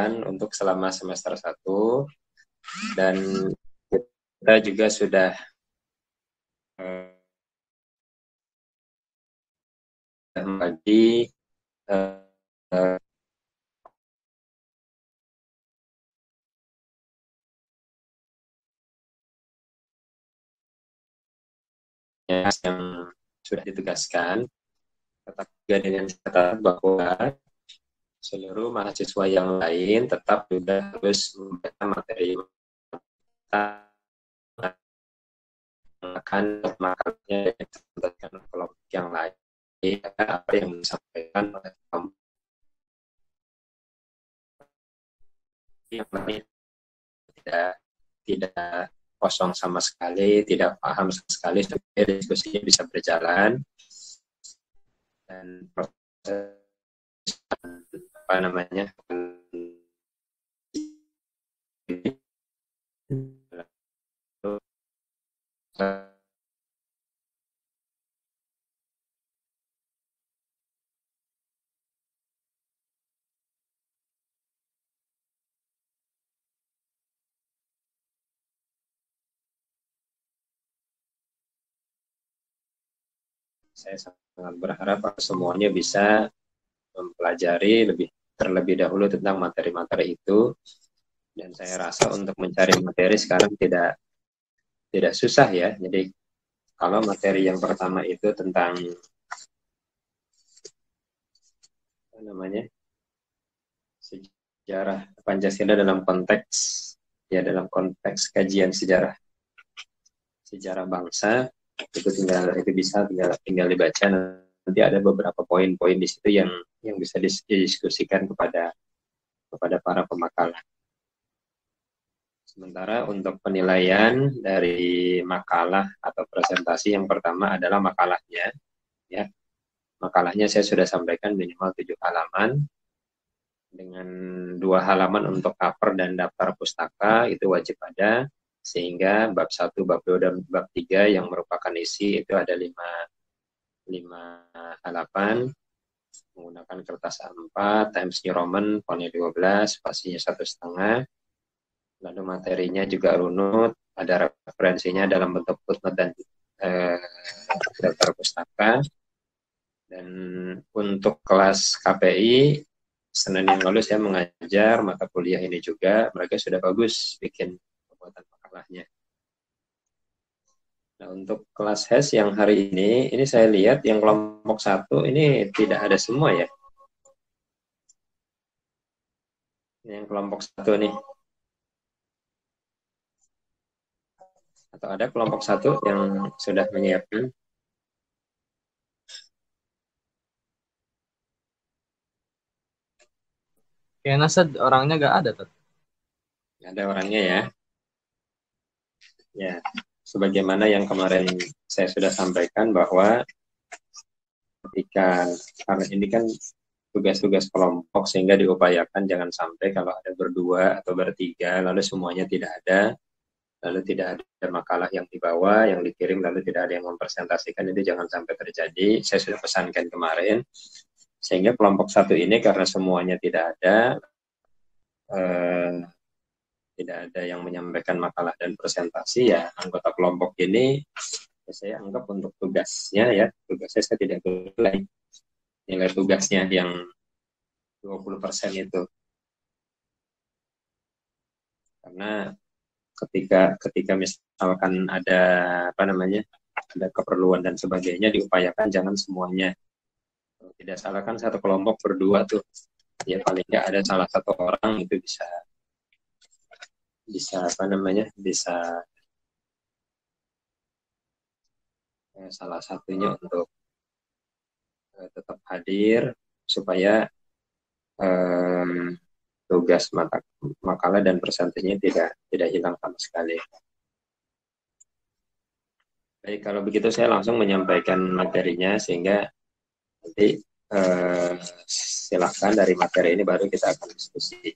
tugaskan untuk selama semester 1, dan kita juga sudah membagi yang sudah ditugaskan, tetapi juga dengan catatan bahwa seluruh mahasiswa yang lain tetap juga harus membaca materi akan makalahnya yang disampaikan kelompok yang lain, apa yang disampaikan oleh kelompok yang lain tidak kosong sama sekali, tidak paham sama sekali, supaya diskusinya bisa berjalan dan proses apa namanya saya sangat berharap semuanya bisa mempelajari terlebih dahulu tentang materi-materi itu, dan saya rasa untuk mencari materi sekarang tidak susah ya. Jadi kalau materi yang pertama itu tentang apa namanya sejarah Pancasila dalam konteks kajian sejarah bangsa, itu tinggal dibaca. Nanti ada beberapa poin-poin di situ yang bisa didiskusikan kepada para pemakalah. Sementara untuk penilaian dari makalah atau presentasi, yang pertama adalah makalahnya. Ya, makalahnya saya sudah sampaikan minimal 7 halaman dengan 2 halaman untuk cover dan daftar pustaka, itu wajib ada, sehingga bab 1, bab 2, dan bab 3 yang merupakan isi itu ada 5 halaman menggunakan kertas A4 Times New Roman fontnya 12, spasinya 1,5. Lalu materinya juga runut, ada referensinya dalam bentuk footnote dan daftar pustaka. Dan untuk kelas KPI, Senin yang lalu saya mengajar mata kuliah ini juga, mereka sudah bagus bikin pembuatan makalahnya. Nah, untuk kelas HES yang hari ini saya lihat yang kelompok 1 ini tidak ada semua ya. Yang kelompok 1 nih. Atau ada kelompok 1 yang sudah menyiapkan? Kayaknya orangnya nggak ada tuh. Ada orangnya ya. Ya, sebagaimana yang kemarin saya sudah sampaikan bahwa karena ini kan tugas-tugas kelompok, sehingga diupayakan jangan sampai kalau ada berdua atau bertiga lalu semuanya tidak ada, lalu tidak ada makalah yang dibawa, yang dikirim, lalu tidak ada yang mempresentasikan. Itu jangan sampai terjadi. Saya sudah pesankan kemarin, sehingga kelompok 1 ini karena semuanya tidak ada yang menyampaikan makalah dan presentasi, ya anggota kelompok ini saya anggap untuk tugasnya saya tidak boleh nilai tugasnya yang 20% itu, karena ketika misalkan ada ada keperluan dan sebagainya, diupayakan jangan semuanya. Kalau tidak salah kan satu kelompok berdua tuh, ya paling nggak ada salah satu orang itu bisa salah satunya untuk tetap hadir, supaya tugas makalah dan presentasinya tidak hilang sama sekali. Baik, kalau begitu saya langsung menyampaikan materinya, sehingga nanti silakan dari materi ini baru kita akan diskusi.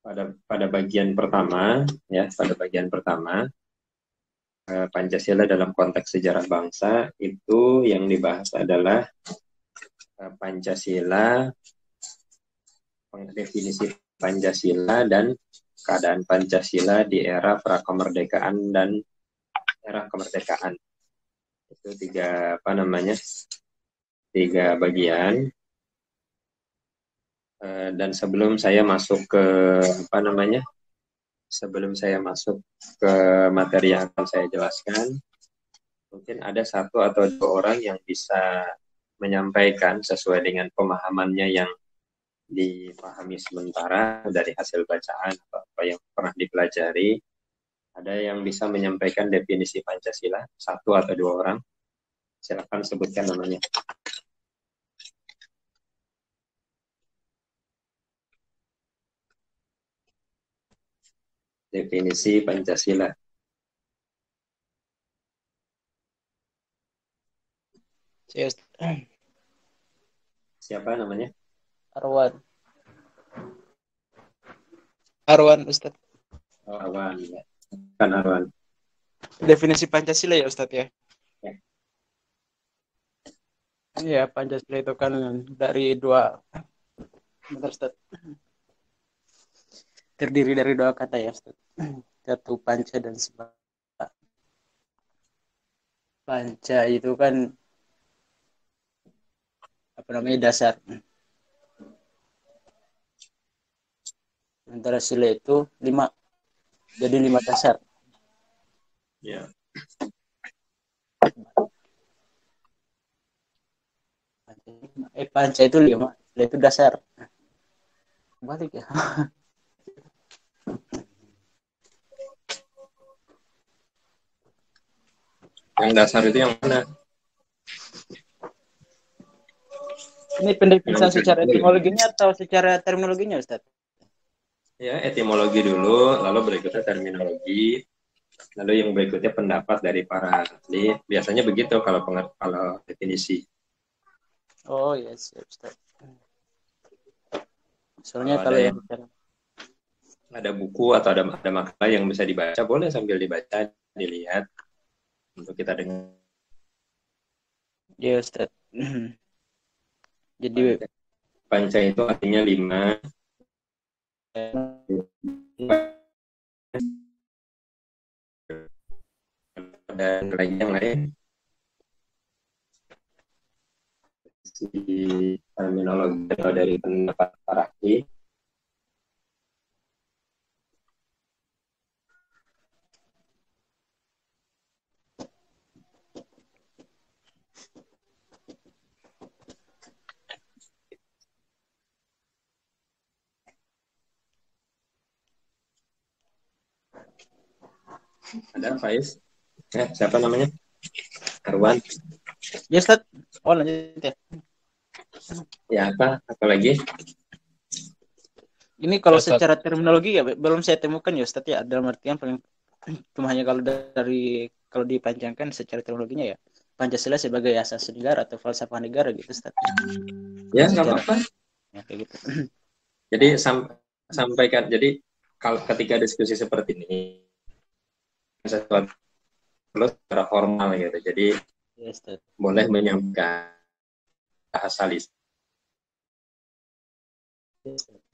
Pada bagian pertama, Pancasila dalam konteks sejarah bangsa, itu yang dibahas adalah Pancasila, definisi Pancasila dan keadaan Pancasila di era prakemerdekaan dan era kemerdekaan. Itu tiga bagian. Dan sebelum saya masuk ke materi yang akan saya jelaskan, mungkin ada satu atau dua orang yang bisa menyampaikan sesuai dengan pemahamannya yang dipahami sementara dari hasil bacaan atau apa yang pernah dipelajari. Ada yang bisa menyampaikan definisi Pancasila, satu atau dua orang. Silakan sebutkan namanya. Definisi Pancasila. Siapa namanya? Arwan, Ustadz. Oh, Arwan, ya. Kan Arwan. Definisi Pancasila ya, Ustadz ya? Ya. Iya, Pancasila itu kan dari dua, bentar, Ustadz. Terdiri dari dua kata ya, Ustadz. Satu panca dan sila. Panca itu kan dasar. Sementara sila itu 5. Jadi 5 dasar. Ya. Panca itu 5, sila itu dasar. Balik ya. Yang dasar itu yang mana? Ini pendefinisian secara etimologinya atau secara terminologinya, Ustaz? Ya, etimologi dulu, lalu berikutnya terminologi, lalu yang berikutnya pendapat dari para ahli. Biasanya begitu kalau definisi. Oh iya, siap, Ustaz. Soalnya kalau yang ada buku atau ada makalah yang bisa dibaca, boleh sambil dibaca, dilihat untuk kita dengar. Iya, Ustaz. Jadi panca itu artinya 5. Dan lain si terminologi atau dari pendapat para ahli. Ada Faiz? Siapa namanya? Arwan. Ya, Ustaz. Oh, lanjut ya. Ya, apa lagi? Ini kalau secara terminologi ya belum saya temukan ya, Ustaz ya. Dalam artian paling cuma hanya kalau dipanjangkan secara terminologinya ya. Pancasila sebagai asas negara atau falsafah negara gitu, Ustaz. Ya, nggak apa-apa. Ya, kayak gitu. Jadi sampaikan. Jadi kalau ketika diskusi seperti ini sesuatu secara formal gitu. Jadi yes, boleh menyampaikan bahasa lisan.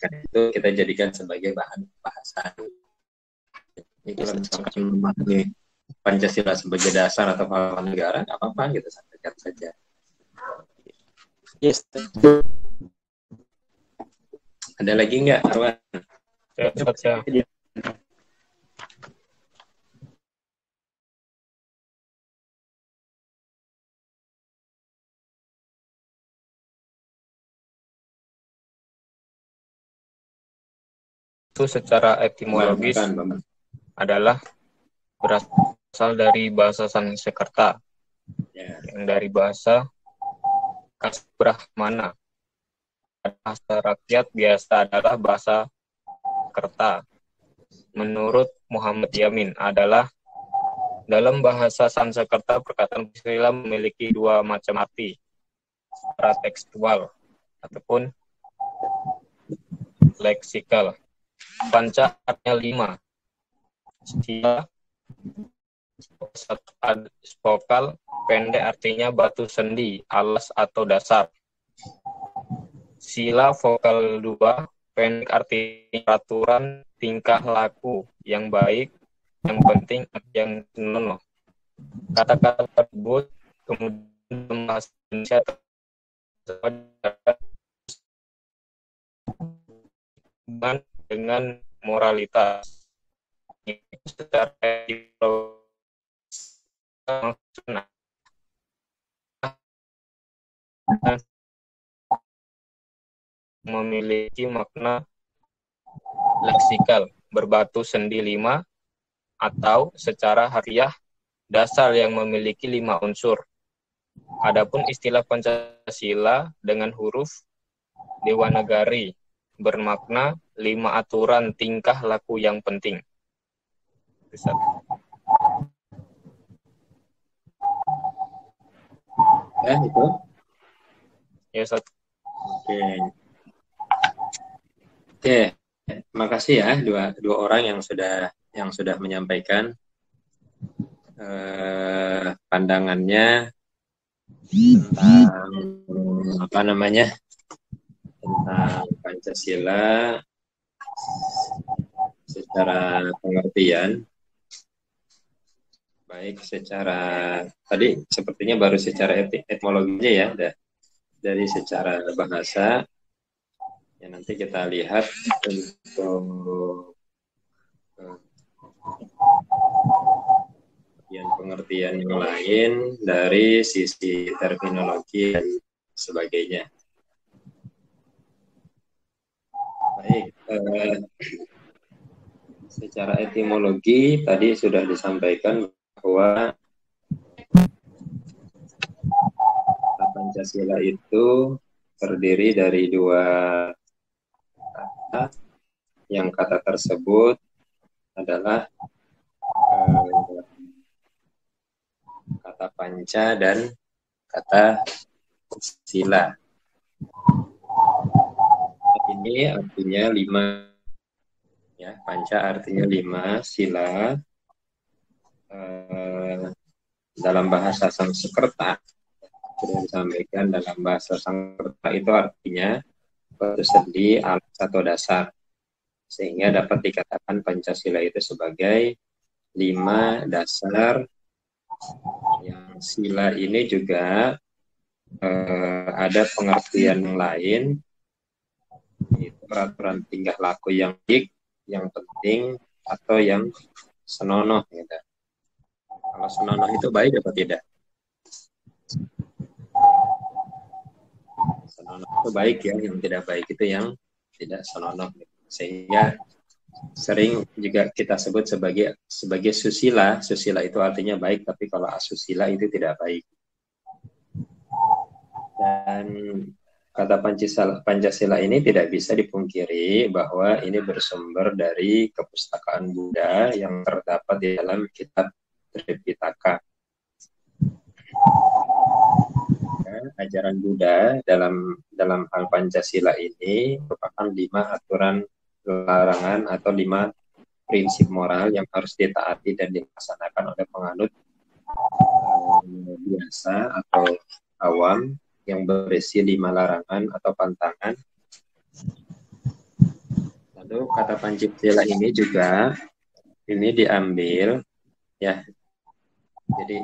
Karena itu kita jadikan sebagai bahan bahasan. Ini kalau misalkan memahami Pancasila sebagai dasar atau falsafah negara, nggak apa-apa gitu, sampaikan saja. Yes. Ada lagi nggak, Arwan? Ya. Itu secara etimologis adalah berasal dari bahasa Sanskerta, yang dari bahasa Brahmana. Bahasa rakyat biasa adalah bahasa Kerta. Menurut Muhammad Yamin adalah dalam bahasa Sanskerta perkataan Pancasila memiliki 2 macam arti, secara tekstual ataupun leksikal. Panca artinya 5. Sila spokal pendek artinya batu sendi, alas atau dasar. Sila vokal 2, pendek artinya peraturan tingkah laku yang baik, yang penting, yang senonoh. Kata-kata tersebut kemudian dalam bahasa Indonesia dengan moralitas. Secara maksudnya memiliki makna leksikal berbatu sendi 5 atau secara harfiah dasar yang memiliki 5 unsur. Adapun istilah Pancasila dengan huruf Dewanagari bermakna 5 aturan tingkah laku yang penting. Ya, itu. Ya, Ustaz. Oke, makasih ya dua orang yang sudah menyampaikan pandangannya tentang tentang Pancasila secara pengertian, baik secara tadi sepertinya baru secara etimologinya ya, dari secara bahasa. Ya, nanti kita lihat untuk pengertian yang lain dari sisi terminologi dan sebagainya. Baik, secara etimologi tadi sudah disampaikan bahwa Pancasila itu terdiri dari 2 kata, yang kata tersebut adalah kata panca dan kata sila. Ini artinya 5, ya, panca artinya 5, sila dalam bahasa Sanskerta sudah disampaikan, dalam bahasa Sanskerta itu artinya batu sendi, alas atau dasar, sehingga dapat dikatakan Pancasila itu sebagai 5 dasar. Yang sila ini juga ada pengertian yang lain, yaitu peraturan tingkah laku yang baik, yang penting, atau yang senonoh gitu. Kalau senonoh itu baik atau tidak? Senonoh itu baik ya, yang tidak baik itu yang tidak senonoh. Sehingga sering juga kita sebut sebagai susila. Susila itu artinya baik, tapi kalau asusila itu tidak baik. Dan kata Pancasila ini tidak bisa dipungkiri bahwa ini bersumber dari kepustakaan Buddha yang terdapat di dalam kitab Tripitaka. Ajaran Buddha dalam hal Pancasila ini merupakan 5 aturan larangan atau 5 prinsip moral yang harus ditaati dan dilaksanakan oleh penganut biasa atau awam, yang berisi 5 larangan atau pantangan. Lalu kata Pancasila ini juga diambil ya.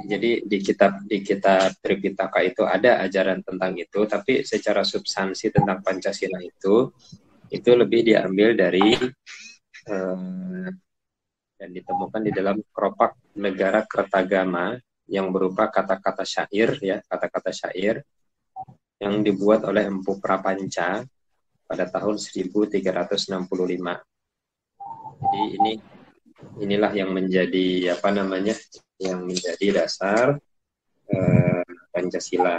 Jadi di kitab Tripitaka itu ada ajaran tentang itu, tapi secara substansi tentang Pancasila itu lebih diambil dari dan ditemukan di dalam keropak negara Kertagama yang berupa kata-kata syair ya, kata-kata syair yang dibuat oleh Empu Prapanca pada tahun 1365. Jadi inilah yang menjadi yang menjadi dasar Pancasila.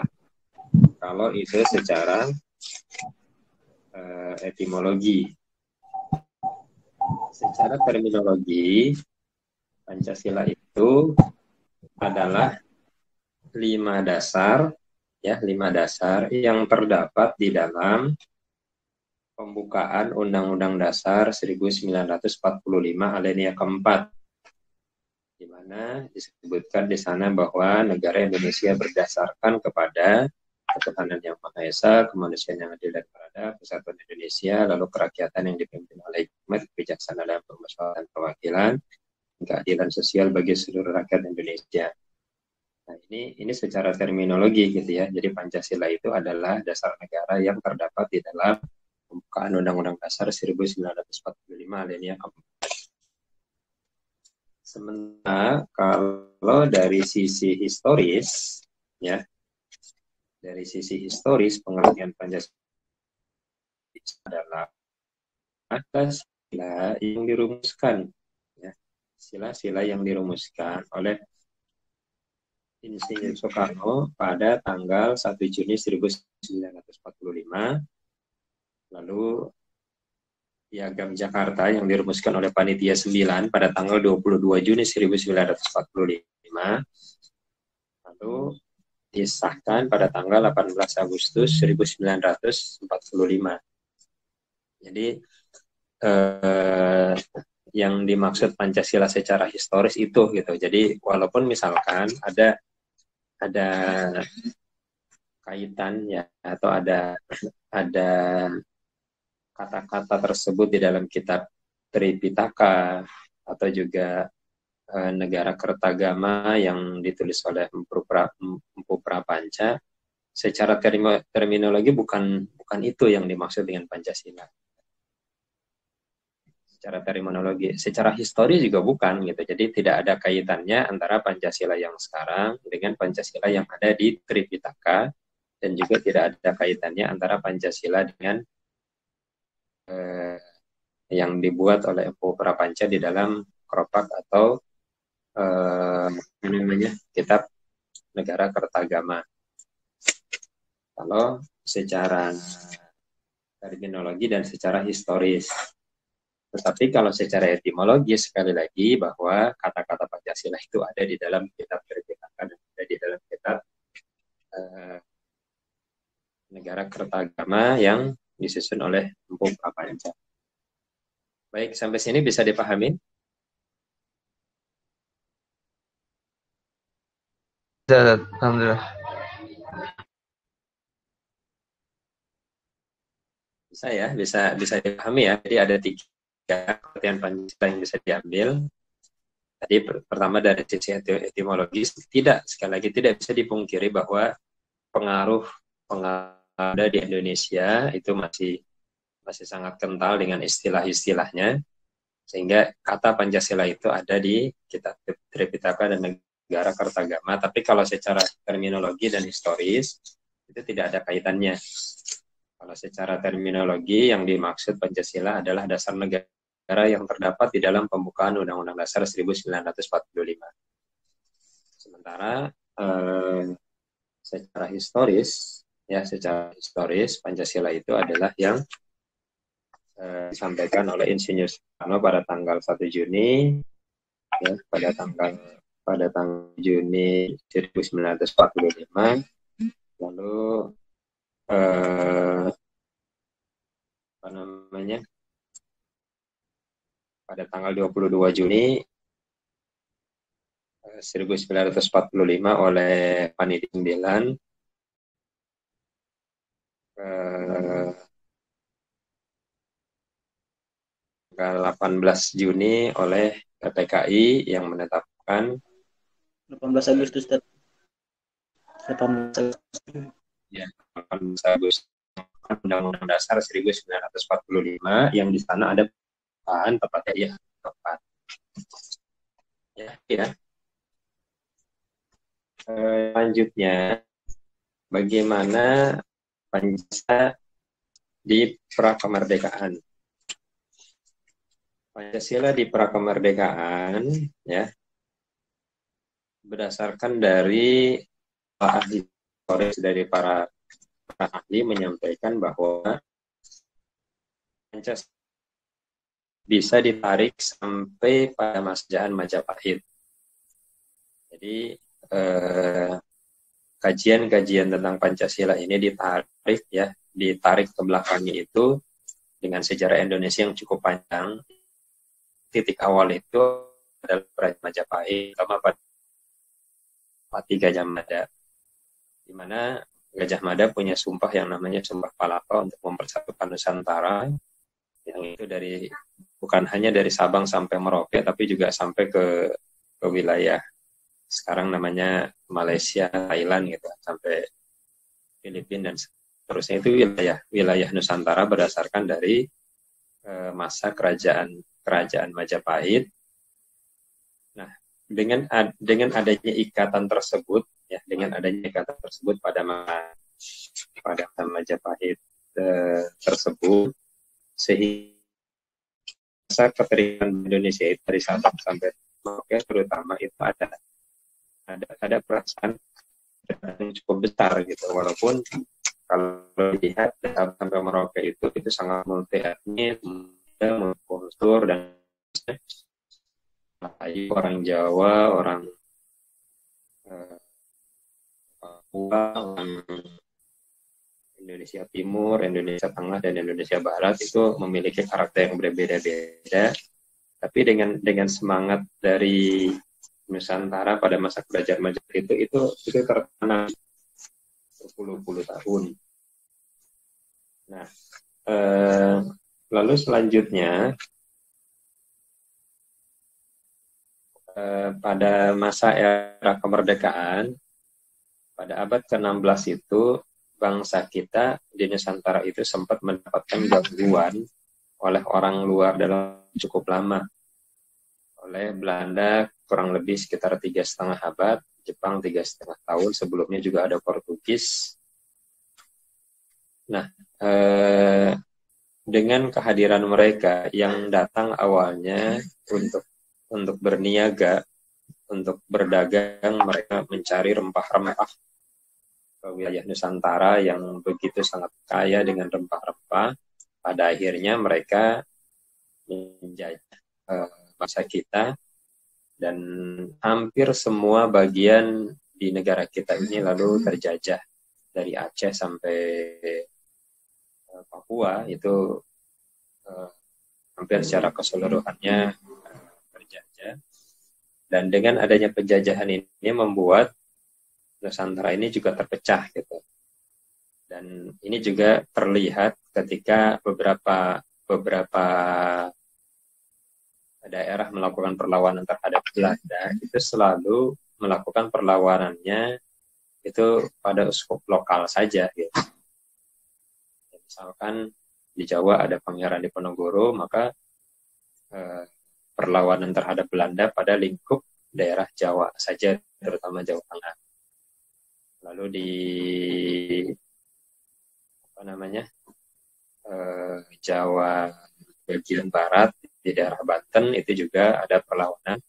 Kalau itu secara etimologi. Secara terminologi, Pancasila itu adalah 5 dasar ya, 5 dasar yang terdapat di dalam pembukaan Undang-Undang Dasar 1945 alinea keempat, di mana disebutkan di sana bahwa negara Indonesia berdasarkan kepada ketuhanan yang Maha Esa, kemanusiaan yang adil dan beradab, kesatuan Indonesia, lalu kerakyatan yang dipimpin oleh hikmat, kebijaksanaan dalam permasalahan perwakilan, keadilan sosial bagi seluruh rakyat Indonesia. Nah, ini secara terminologi gitu ya. Jadi Pancasila itu adalah dasar negara yang terdapat di dalam pembukaan Undang-Undang Dasar 1945 alinea keempat. Sementara kalau dari sisi historis, ya, dari sisi historis pengertian Pancasila adalah atas sila yang dirumuskan, ya, sila-sila yang dirumuskan oleh Insinyur Soekarno pada tanggal 1 Juni 1945, lalu Piagam Jakarta yang dirumuskan oleh Panitia 9 pada tanggal 22 Juni 1945, lalu disahkan pada tanggal 18 Agustus 1945. Jadi yang dimaksud Pancasila secara historis itu gitu. Jadi walaupun misalkan ada kaitan ya, atau ada kata-kata tersebut di dalam kitab Tripitaka atau juga Negara Kertagama yang ditulis oleh Empu Prapanca, secara terminologi bukan itu yang dimaksud dengan Pancasila. Secara terminologi, secara histori juga bukan gitu. Jadi tidak ada kaitannya antara Pancasila yang sekarang dengan Pancasila yang ada di Tripitaka, dan juga tidak ada kaitannya antara Pancasila dengan yang dibuat oleh Empu Prapanca di dalam Kropak atau kitab Negara Kertagama. Kalau secara terminologi dan secara historis. Tetapi kalau secara etimologis, sekali lagi, bahwa kata-kata Pancasila itu ada di dalam kitab Tripitaka dan ada di dalam kitab Negara Kertagama yang disusun oleh Empu Prapanca. Baik, sampai sini bisa dipahami? Alhamdulillah. Bisa ya, bisa dipahami ya. Jadi ada 3 pengertian Pancasila yang bisa diambil. Tadi pertama dari sisi etimologis, sekali lagi tidak bisa dipungkiri bahwa pengaruh ada di Indonesia itu masih sangat kental dengan istilah-istilahnya, sehingga kata Pancasila itu ada di kitab Tripitaka dan Negara Kertagama. Tapi kalau secara terminologi dan historis itu tidak ada kaitannya. Kalau secara terminologi yang dimaksud Pancasila adalah dasar negara yang terdapat di dalam pembukaan Undang-Undang Dasar 1945. Sementara secara historis Pancasila itu adalah yang disampaikan oleh Insinyur Soekarno pada tanggal 1 Juni, ya, pada tanggal Juni 1945, lalu pada tanggal 22 Juni 1945 oleh Panitia 9 18 Juni oleh PPKI yang menetapkan 18 Agustus. 18 Agustus Undang-Undang Dasar 1945 yang di sana ada bahan tepatnya ya tepat. Ya. Selanjutnya, bagaimana Pancasila di prakemerdekaan? Pancasila di prakemerdekaan, ya, berdasarkan dari ahli historis, dari para ahli menyampaikan bahwa Pancasila bisa ditarik sampai pada Masjid Majapahit. Jadi kajian-kajian tentang Pancasila ini ditarik ke belakangnya itu dengan sejarah Indonesia yang cukup panjang. Titik awal itu adalah Kerajaan Majapahit, terutama pada Patih Gajah Mada, di mana Gajah Mada punya sumpah yang namanya Sumpah Palapa untuk mempersatukan Nusantara, yang itu bukan hanya dari Sabang sampai Merauke, tapi juga sampai ke wilayah sekarang namanya Malaysia, Thailand gitu, sampai Filipina dan seterusnya. Itu wilayah Nusantara berdasarkan dari masa kerajaan Majapahit. Nah, dengan adanya ikatan tersebut, ya, dengan adanya ikatan tersebut pada masa Majapahit tersebut, sehingga keterikatan Indonesia itu dari Sabang sampai Merauke terutama itu ada perasaan yang cukup besar gitu, walaupun kalau lihat sampai Merauke itu sangat multi etnis, multikultur, dan orang Jawa, orang Papua, orang Indonesia Timur, Indonesia Tengah, dan Indonesia Barat itu memiliki karakter yang berbeda-beda. Tapi dengan semangat dari Nusantara pada masa kerajaan Majapahit itu tertanam berpuluh-puluh tahun. Nah, lalu selanjutnya pada masa era kemerdekaan, pada abad ke-16 itu, bangsa kita di Nusantara itu sempat mendapatkan gangguan oleh orang luar dalam cukup lama. Oleh Belanda kurang lebih sekitar 3,5 abad, Jepang 3,5 tahun, sebelumnya juga ada Portugis. Nah, dengan kehadiran mereka yang datang awalnya untuk berniaga, untuk berdagang, mereka mencari rempah-rempah ke wilayah Nusantara yang begitu sangat kaya dengan rempah-rempah. Pada akhirnya mereka menjajah bangsa kita, dan hampir semua bagian di negara kita ini lalu terjajah, dari Aceh sampai Papua itu hampir secara keseluruhannya terjajah. Dan dengan adanya penjajahan ini membuat Nusantara ini juga terpecah gitu. Dan ini juga terlihat ketika beberapa daerah melakukan perlawanan terhadap Belanda, itu selalu melakukan perlawanannya itu pada uskup lokal saja gitu. Misalkan di Jawa ada Pangeran Diponegoro, maka perlawanan terhadap Belanda pada lingkup daerah Jawa saja, terutama Jawa Tengah. Lalu di Jawa bagian barat di daerah Banten itu juga ada perlawanan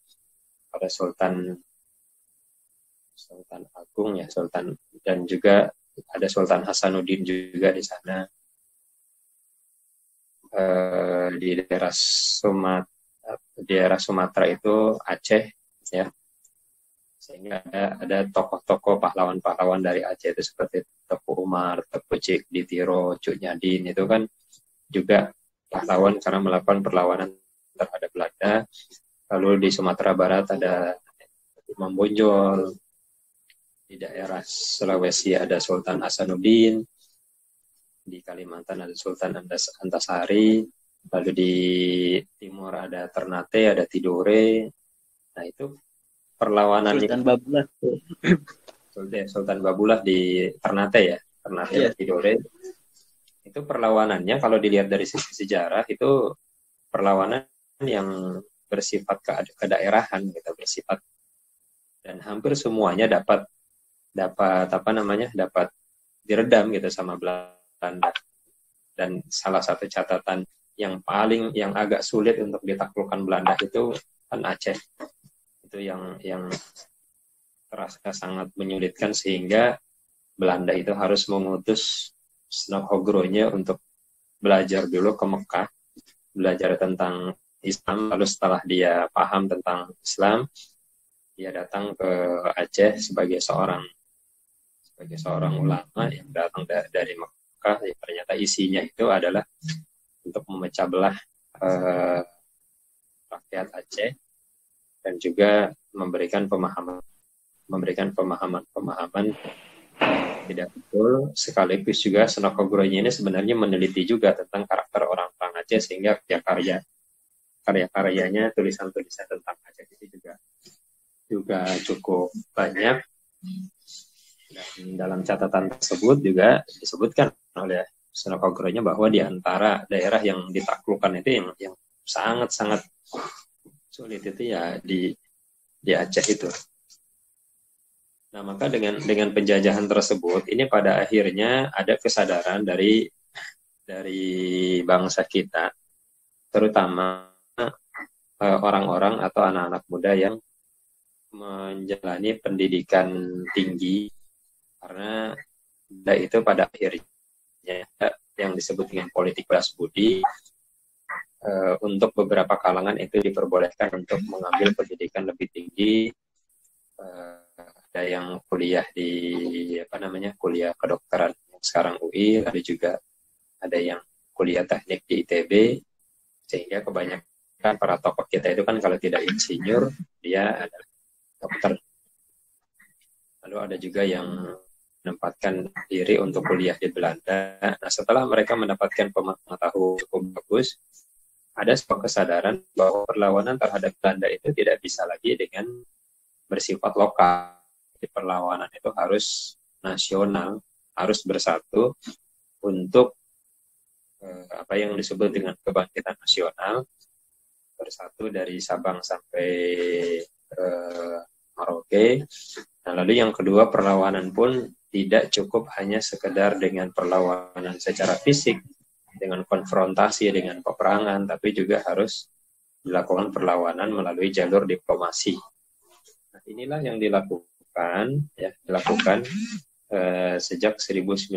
pada Sultan Agung ya, Sultan, dan juga ada Sultan Hasanuddin juga di sana. Di daerah Sumatera itu Aceh ya, sehingga ada tokoh-tokoh pahlawan-pahlawan dari Aceh itu seperti Tepu Umar, Tepu Cik Ditiro, Cuk Nyadin, itu kan juga pahlawan karena melakukan perlawanan terhadap Belanda. Lalu di Sumatera Barat ada Imam Bonjol, di daerah Sulawesi ada Sultan Hasanuddin, di Kalimantan ada Sultan Antasari, lalu di timur ada Ternate, ada Tidore. Nah itu perlawanannya Sultan Babulah di Ternate ya, Ternate dan Tidore. Itu perlawanannya kalau dilihat dari sisi sejarah itu perlawanan yang bersifat kedaerahan gitu, bersifat, dan hampir semuanya dapat diredam gitu sama Belanda. Dan salah satu catatan yang agak sulit untuk ditaklukkan Belanda itu kan Aceh. Itu yang terasa sangat menyulitkan, sehingga Belanda itu harus mengutus Snokhogronya untuk belajar dulu ke Mekah, belajar tentang Islam. Lalu setelah dia paham tentang Islam, dia datang ke Aceh sebagai seorang ulama yang datang dari Mekah. Ternyata isinya itu adalah untuk memecah belah rakyat Aceh, dan juga memberikan pemahaman tidak betul. Sekaligus juga Senokogronya ini sebenarnya meneliti juga tentang karakter orang-orang Aceh, sehingga karya-karyanya, tulisan-tulisan tentang Aceh itu juga cukup banyak. Dan dalam catatan tersebut juga disebutkan oleh Senokogronya bahwa di antara daerah yang ditaklukkan itu yang sangat-sangat sulit itu ya di Aceh itu. Nah, maka dengan penjajahan tersebut ini pada akhirnya ada kesadaran dari bangsa kita, terutama orang-orang atau anak-anak muda yang menjalani pendidikan tinggi, karena itu pada akhirnya yang disebut dengan politik balas budi, untuk beberapa kalangan itu diperbolehkan untuk mengambil pendidikan lebih tinggi. Ada yang kuliah di kuliah kedokteran sekarang UI, ada juga ada yang kuliah teknik di ITB, sehingga kebanyakan para tokoh kita itu kan kalau tidak insinyur dia adalah dokter. Lalu ada juga yang menempatkan diri untuk kuliah di Belanda. Nah, setelah mereka mendapatkan pengetahuan cukup bagus, ada sebuah kesadaran bahwa perlawanan terhadap Belanda itu tidak bisa lagi dengan bersifat lokal. Perlawanan itu harus nasional, harus bersatu untuk apa yang disebut dengan kebangkitan nasional, bersatu dari Sabang sampai Merauke. Nah, lalu yang kedua, perlawanan pun tidak cukup hanya sekedar dengan perlawanan secara fisik, dengan konfrontasi, dengan peperangan, tapi juga harus dilakukan perlawanan melalui jalur diplomasi. Nah, inilah yang dilakukan sejak 1908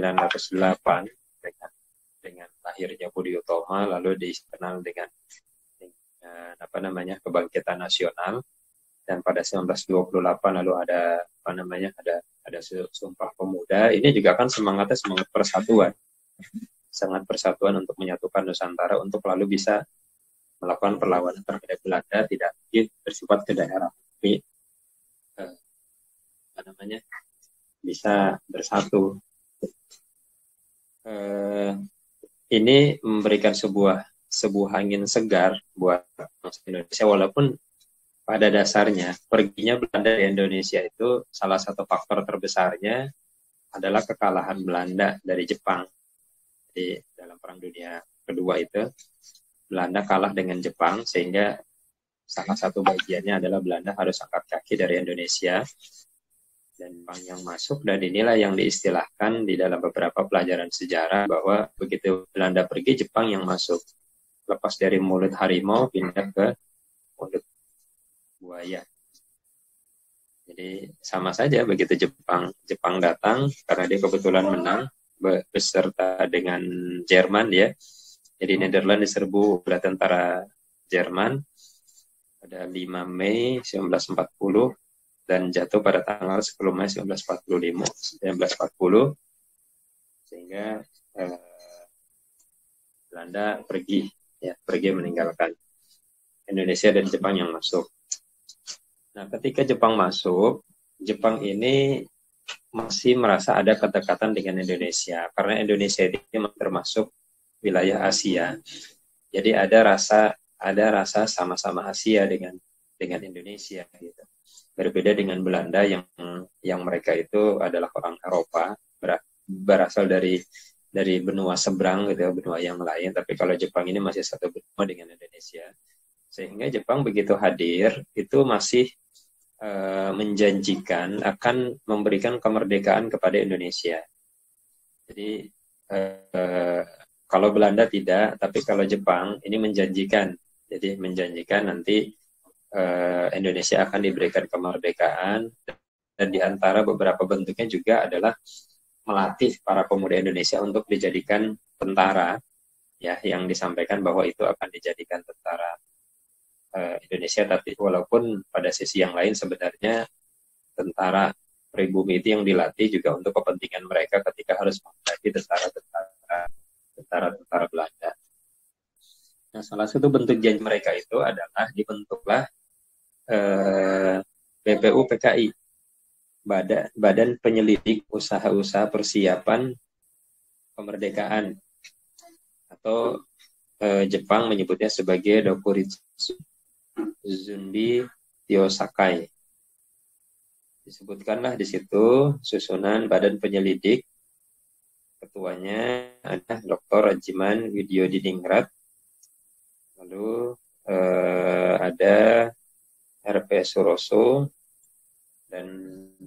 dengan lahirnya Budi Utomo, lalu dikenal dengan kebangkitan nasional. Dan pada 1928 lalu ada Sumpah Pemuda. Ini juga kan semangat persatuan, sangat persatuan untuk menyatukan Nusantara, untuk lalu bisa melakukan perlawanan terhadap Belanda, tidak lagi bersifat ke daerah, tapi bisa bersatu. Ini memberikan sebuah angin segar buat Indonesia, walaupun pada dasarnya perginya Belanda di Indonesia itu salah satu faktor terbesarnya adalah kekalahan Belanda dari Jepang. Di dalam Perang Dunia Kedua itu Belanda kalah dengan Jepang, sehingga salah satu bagiannya adalah Belanda harus angkat kaki dari Indonesia dan Jepang yang masuk. Dan inilah yang diistilahkan di dalam beberapa pelajaran sejarah bahwa begitu Belanda pergi, Jepang yang masuk. Lepas dari mulut harimau pindah ke mulut buaya. Jadi sama saja begitu Jepang datang, karena dia kebetulan menang beserta dengan Jerman ya. Jadi Nederland diserbu oleh tentara Jerman pada 5 Mei 1940 dan jatuh pada tanggal 10 Mei 1940, sehingga Belanda pergi meninggalkan Indonesia dan Jepang yang masuk. Nah, ketika Jepang masuk, Jepang ini masih merasa ada kedekatan dengan Indonesia, karena Indonesia ini termasuk wilayah Asia. Jadi ada rasa sama-sama Asia dengan Indonesia gitu. Berbeda dengan Belanda yang mereka itu adalah orang Eropa, berasal dari benua seberang gitu, benua yang lain. Tapi kalau Jepang ini masih satu benua dengan Indonesia, sehingga Jepang begitu hadir itu masih menjanjikan akan memberikan kemerdekaan kepada Indonesia. Jadi kalau Belanda tidak, tapi kalau Jepang ini menjanjikan. Jadi menjanjikan nanti Indonesia akan diberikan kemerdekaan, dan di antara beberapa bentuknya juga adalah melatih para pemuda Indonesia untuk dijadikan tentara, ya, yang disampaikan bahwa itu akan dijadikan tentara Indonesia. Tapi walaupun pada sisi yang lain sebenarnya tentara pribumi itu yang dilatih juga untuk kepentingan mereka ketika harus menghadapi tentara Belanda. Nah, salah satu bentuk janji mereka itu adalah dibentuklah BPU PKI. badan penyelidik usaha-usaha persiapan kemerdekaan, atau Jepang menyebutnya sebagai Dokuritsu Zunbi Tyosakai. Disebutkanlah di situ susunan badan penyelidik. Ketuanya ada Dr. Rajiman Widyodiningrat, lalu ada RP Suroso, dan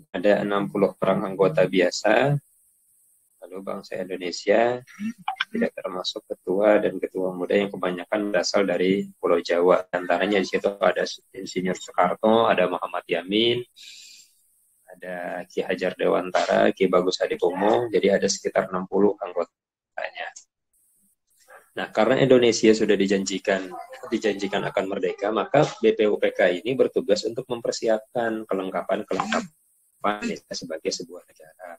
ada 60 orang anggota biasa. Lalu bangsa Indonesia tidak termasuk ketua dan ketua muda yang kebanyakan berasal dari Pulau Jawa. Antaranya di situ ada Insinyur Soekarno, ada Muhammad Yamin, ada Ki Hajar Dewantara, Ki Bagus Hadipomo. Jadi ada sekitar 60 anggotanya. Nah, karena Indonesia sudah dijanjikan akan merdeka, maka BPUPK ini bertugas untuk mempersiapkan kelengkapan sebagai sebuah negara.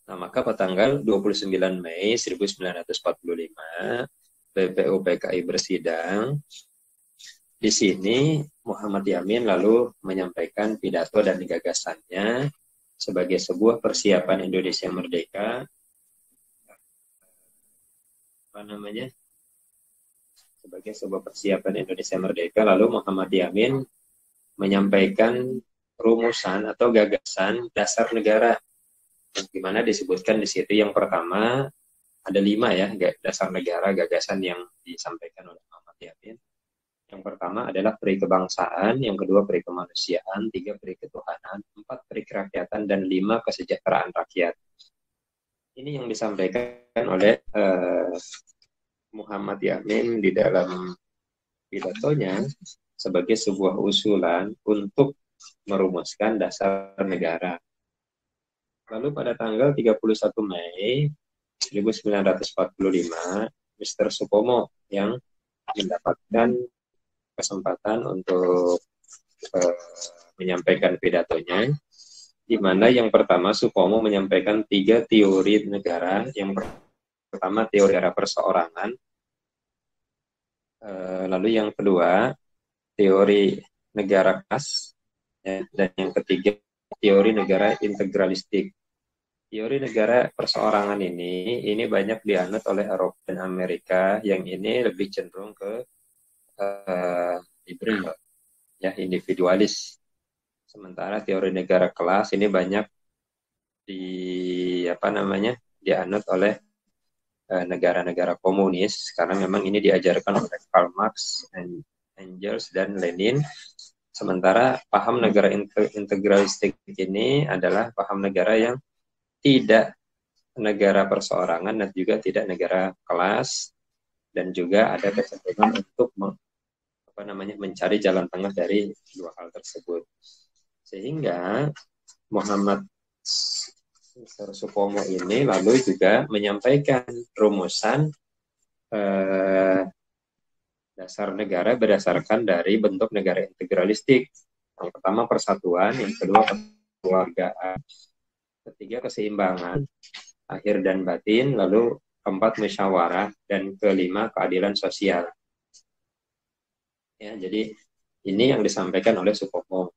Nah, maka pada tanggal 29 Mei 1945, BPUPKI bersidang. Di sini Muhammad Yamin lalu menyampaikan pidato dan gagasannya sebagai sebuah persiapan Indonesia merdeka. Sebagai sebuah persiapan Indonesia merdeka, lalu Muhammad Yamin menyampaikan rumusan atau gagasan dasar negara, di mana disebutkan di situ yang pertama ada 5 ya dasar negara gagasan yang disampaikan oleh Muhammad Yamin. Yang pertama adalah peri kebangsaan, yang kedua peri kemanusiaan, 3 peri ketuhanan, 4 peri kerakyatan, dan 5 kesejahteraan rakyat. Ini yang disampaikan oleh Muhammad Yamin di dalam pidatonya sebagai sebuah usulan untuk merumuskan dasar negara. Lalu pada tanggal 31 Mei 1945, Mr. Supomo yang mendapatkan kesempatan untuk menyampaikan pidatonya, di mana yang pertama Supomo menyampaikan 3 teori negara. Yang pertama teori era perseorangan, lalu yang kedua teori negara khas, ya, dan yang ketiga teori negara integralistik. Teori negara perseorangan ini banyak dianut oleh Eropa dan Amerika, yang ini lebih cenderung ke liberal, ya, individualis. Sementara teori negara kelas ini banyak dianut oleh negara-negara komunis, karena memang ini diajarkan oleh Karl Marx, Engels, dan Lenin. Sementara paham negara integralistik ini adalah paham negara yang tidak negara perseorangan dan juga tidak negara kelas, dan juga ada kecenderungan untuk mencari jalan tengah dari dua hal tersebut. Sehingga Muhammad Supomo ini lalu juga menyampaikan rumusan dasar negara berdasarkan dari bentuk negara integralistik. Yang pertama persatuan, yang kedua kekeluargaan, ketiga keseimbangan akhir dan batin, lalu keempat musyawarah, dan kelima keadilan sosial. Ya, jadi ini yang disampaikan oleh Supomo.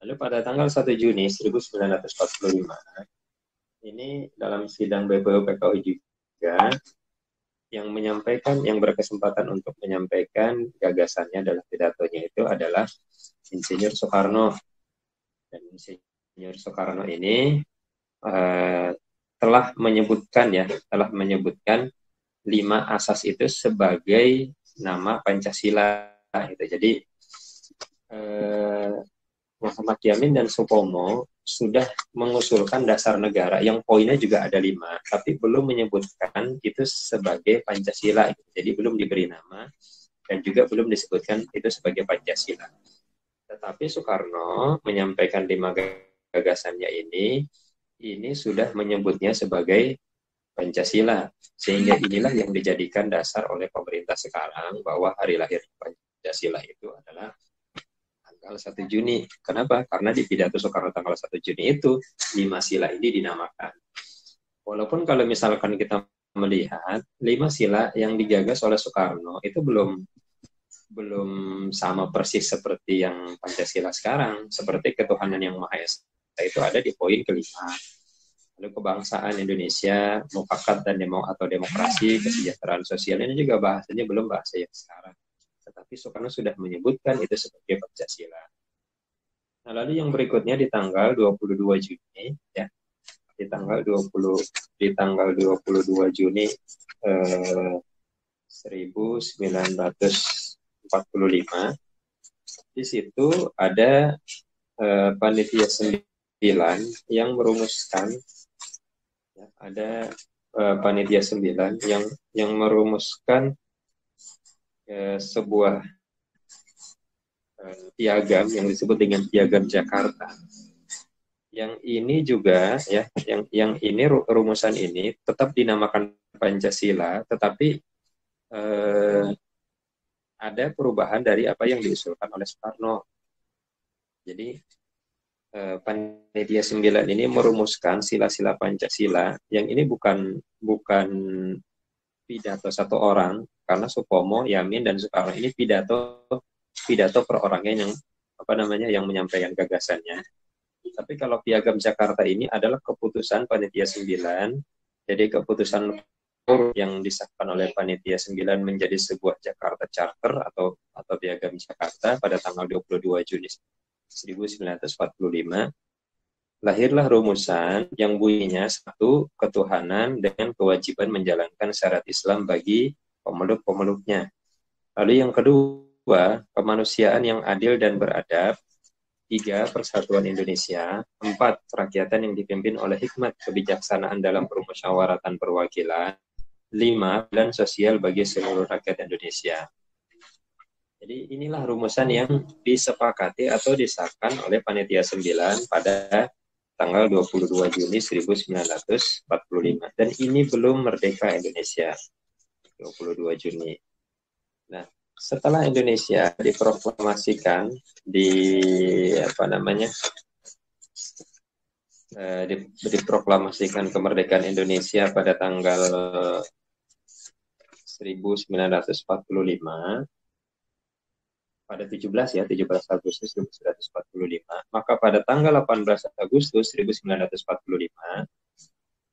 Lalu pada tanggal 1 Juni 1945, ini dalam sidang BPUPKI juga yang berkesempatan untuk menyampaikan gagasannya dalam pidatonya itu adalah Insinyur Soekarno. Dan Insinyur Soekarno ini telah menyebutkan 5 asas itu sebagai nama Pancasila. Gitu. Jadi Muhammad Yamin dan Supomo sudah mengusulkan dasar negara yang poinnya juga ada 5, tapi belum menyebutkan itu sebagai Pancasila. Jadi belum diberi nama dan juga belum disebutkan itu sebagai Pancasila. Tetapi Soekarno menyampaikan 5 gagasannya ini sudah menyebutnya sebagai Pancasila. Sehingga inilah yang dijadikan dasar oleh pemerintah sekarang bahwa hari lahir Pancasila itu adalah tanggal 1 Juni. Kenapa? Karena di pidato Soekarno tanggal 1 Juni itu 5 sila ini dinamakan. Walaupun kalau misalkan kita melihat 5 sila yang digagas oleh Soekarno itu belum sama persis seperti yang Pancasila sekarang, seperti ketuhanan yang Maha Esa, itu ada di poin kelima. Lalu kebangsaan Indonesia, mufakat dan atau demokrasi, kesejahteraan sosial, ini juga bahasanya belum bahasa yang sekarang. Tetapi Soekarno sudah menyebutkan itu sebagai Pancasila. Nah, lalu yang berikutnya di tanggal 22 Juni, ya, di tanggal 22 Juni 1945, di situ ada panitia 9 yang merumuskan, ya, ada panitia 9 yang merumuskan sebuah piagam yang disebut dengan Piagam Jakarta. Yang ini juga, ya, yang ini rumusan ini tetap dinamakan Pancasila, tetapi ada perubahan dari apa yang diusulkan oleh Soekarno. Jadi panitia 9 ini merumuskan sila-sila Pancasila, yang ini bukan pidato satu orang, karena Supomo, Yamin, dan Soekarno ini pidato perorangan yang menyampaikan gagasannya. Tapi kalau Piagam Jakarta ini adalah keputusan panitia 9, jadi keputusan yang disahkan oleh panitia 9 menjadi sebuah Jakarta Charter atau Piagam Jakarta pada tanggal 22 Juni 1945. Lahirlah rumusan yang bunyinya: satu, ketuhanan dengan kewajiban menjalankan syariat Islam bagi pemeluk-pemeluknya. Lalu yang kedua, kemanusiaan yang adil dan beradab. 3, persatuan Indonesia. 4, kerakyatan yang dipimpin oleh hikmat kebijaksanaan dalam permusyawaratan perwakilan. 5, dan sosial bagi seluruh rakyat Indonesia. Jadi inilah rumusan yang disepakati atau disahkan oleh panitia 9 pada tanggal 22 Juni 1945. Dan ini belum merdeka Indonesia, 22 Juni. Nah, setelah Indonesia diproklamasikan diproklamasikan kemerdekaan Indonesia pada tanggal 1945, pada 17 Agustus 1945, maka pada tanggal 18 Agustus 1945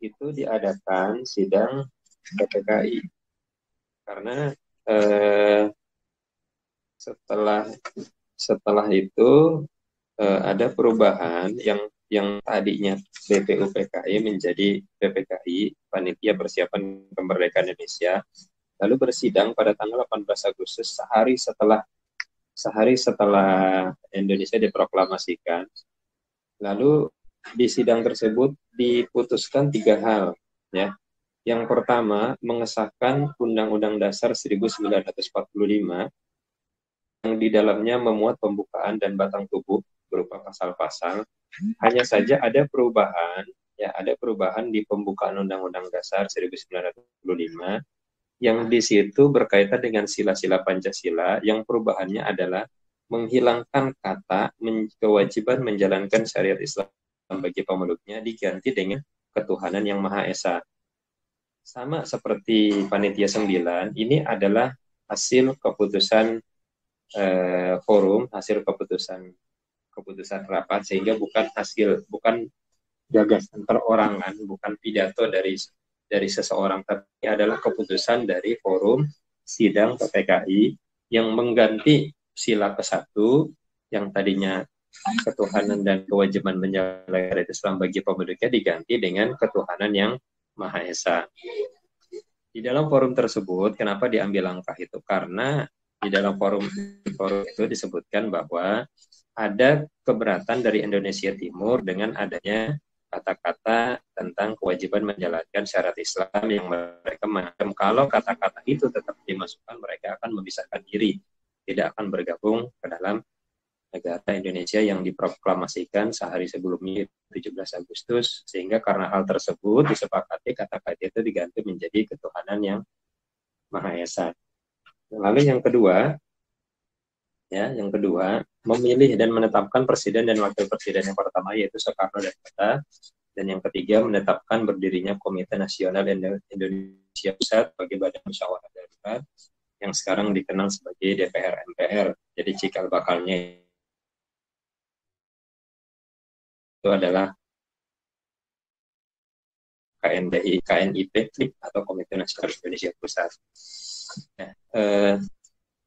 itu diadakan sidang PPKI. Karena setelah itu ada perubahan yang tadinya BPUPKI menjadi PPKI, Panitia Persiapan Kemerdekaan Indonesia, lalu bersidang pada tanggal 18 Agustus sehari setelah Indonesia diproklamasikan. Lalu di sidang tersebut diputuskan 3 hal, ya. Yang pertama, mengesahkan Undang-Undang Dasar 1945 yang di dalamnya memuat pembukaan dan batang tubuh berupa pasal-pasal. Hanya saja ada perubahan di pembukaan Undang-Undang Dasar 1945 yang di situ berkaitan dengan sila-sila Pancasila, yang perubahannya adalah menghilangkan kata kewajiban menjalankan syariat Islam bagi pemeluknya, diganti dengan ketuhanan yang Maha Esa. Sama seperti panitia 9, ini adalah hasil keputusan forum, hasil keputusan rapat, sehingga bukan gagasan perorangan, bukan pidato dari seseorang, tapi adalah keputusan dari forum sidang PPKI yang mengganti sila ke-1 yang tadinya ketuhanan dan kewajiban menjalankan Islam bagi pemeluknya, diganti dengan ketuhanan yang Maha Esa. Di dalam forum tersebut, kenapa diambil langkah itu? Karena di dalam forum itu disebutkan bahwa ada keberatan dari Indonesia Timur dengan adanya kata-kata tentang kewajiban menjalankan syariat Islam yang mereka menganggap kalau kata-kata itu tetap dimasukkan, mereka akan memisahkan diri, tidak akan bergabung ke dalam negara Indonesia yang diproklamasikan sehari sebelumnya 17 Agustus, sehingga karena hal tersebut disepakati kata-kata itu diganti menjadi ketuhanan yang Maha Esa. Lalu yang kedua, memilih dan menetapkan presiden dan wakil presiden yang pertama, yaitu Soekarno dan Hatta. Dan yang ketiga, menetapkan berdirinya Komite Nasional Indonesia Pusat sebagai Badan Musyawarah Darurat yang sekarang dikenal sebagai DPR MPR. Jadi cikal bakalnya itu adalah KNIP KLIP atau Komite Nasional Indonesia Pusat. Nah,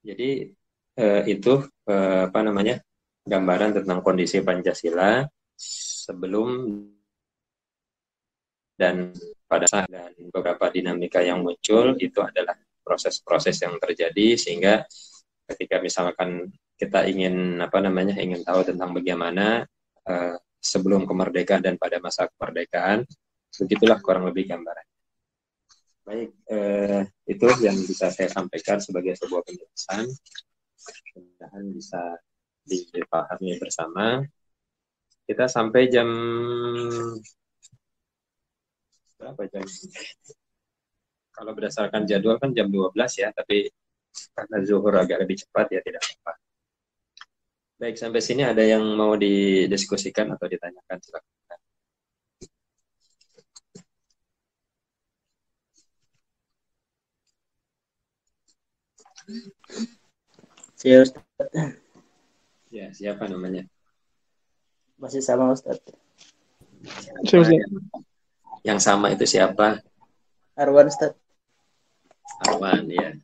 jadi itu apa namanya, gambaran tentang kondisi Pancasila sebelum dan pada saat, dan beberapa dinamika yang muncul itu adalah proses-proses yang terjadi, sehingga ketika misalkan kita ingin apa namanya, ingin tahu tentang bagaimana sebelum kemerdekaan dan pada masa kemerdekaan, begitulah kurang lebih gambaran. Baik, itu yang bisa saya sampaikan sebagai sebuah penjelasan. Mudah-mudahan bisa dipahami bersama. Kita sampai jam berapa jam? Kalau berdasarkan jadwal kan jam 12 ya, tapi karena zuhur agak lebih cepat ya tidak apa-apa. Baik, sampai sini ada yang mau didiskusikan atau ditanyakan, silakan. Saya Ustaz. Ya, siapa namanya? Masih sama Ustaz. Yang sama itu siapa? Arwan Ustaz. Arwan, ya.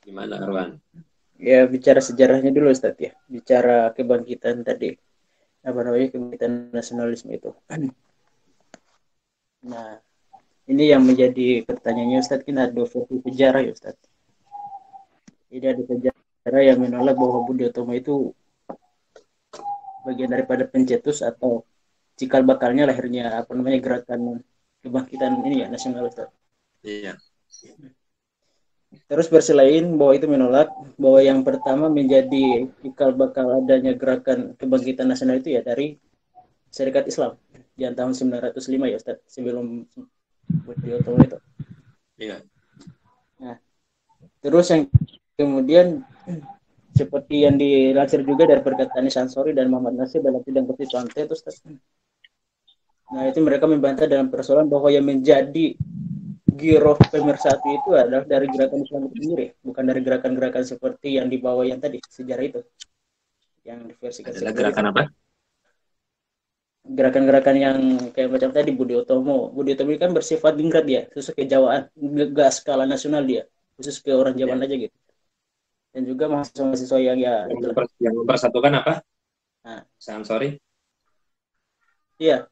Gimana Arwan? Ya, bicara sejarahnya dulu Ustaz ya. Bicara kebangkitan tadi. Apa namanya, kebangkitan nasionalisme itu. Nah, ini yang menjadi pertanyaannya Ustaz, kan ada versi sejarah ya Ustaz. Ini ada sejarah yang menolak bahwa Budi Utomo itu bagian daripada pencetus atau cikal bakalnya lahirnya apa namanya gerakan kebangkitan ini ya nasional Ustaz. Iya. Terus versi lain bahwa itu menolak bahwa yang pertama menjadi cikal bakal adanya gerakan kebangkitan nasional itu ya dari Serikat Islam yang tahun 905 ya Ustaz, sebelum Budi Utomo itu. Iya. Nah, terus yang kemudian seperti yang dilansir juga dari perkataan Sansori dan Muhammad Nasir dalam sidang konstituante itu Ustaz. Nah, itu mereka membantah dalam persoalan bahwa yang menjadi giroh pemersatu itu adalah dari gerakan Islam itu sendiri, bukan dari gerakan-gerakan seperti yang dibawa yang tadi, sejarah itu. Yang diversikan adalah gerakan apa? Gerakan-gerakan yang kayak macam tadi Budi Utomo. Budi Utomo ini kan bersifat ningrat dia, khusus ke Jawaan, nggak skala nasional dia, khusus ke orang Jawa aja gitu. Dan juga mahasiswa-mahasiswa yang ya yang mempersatukan apa? Nah, Sansori? Iya.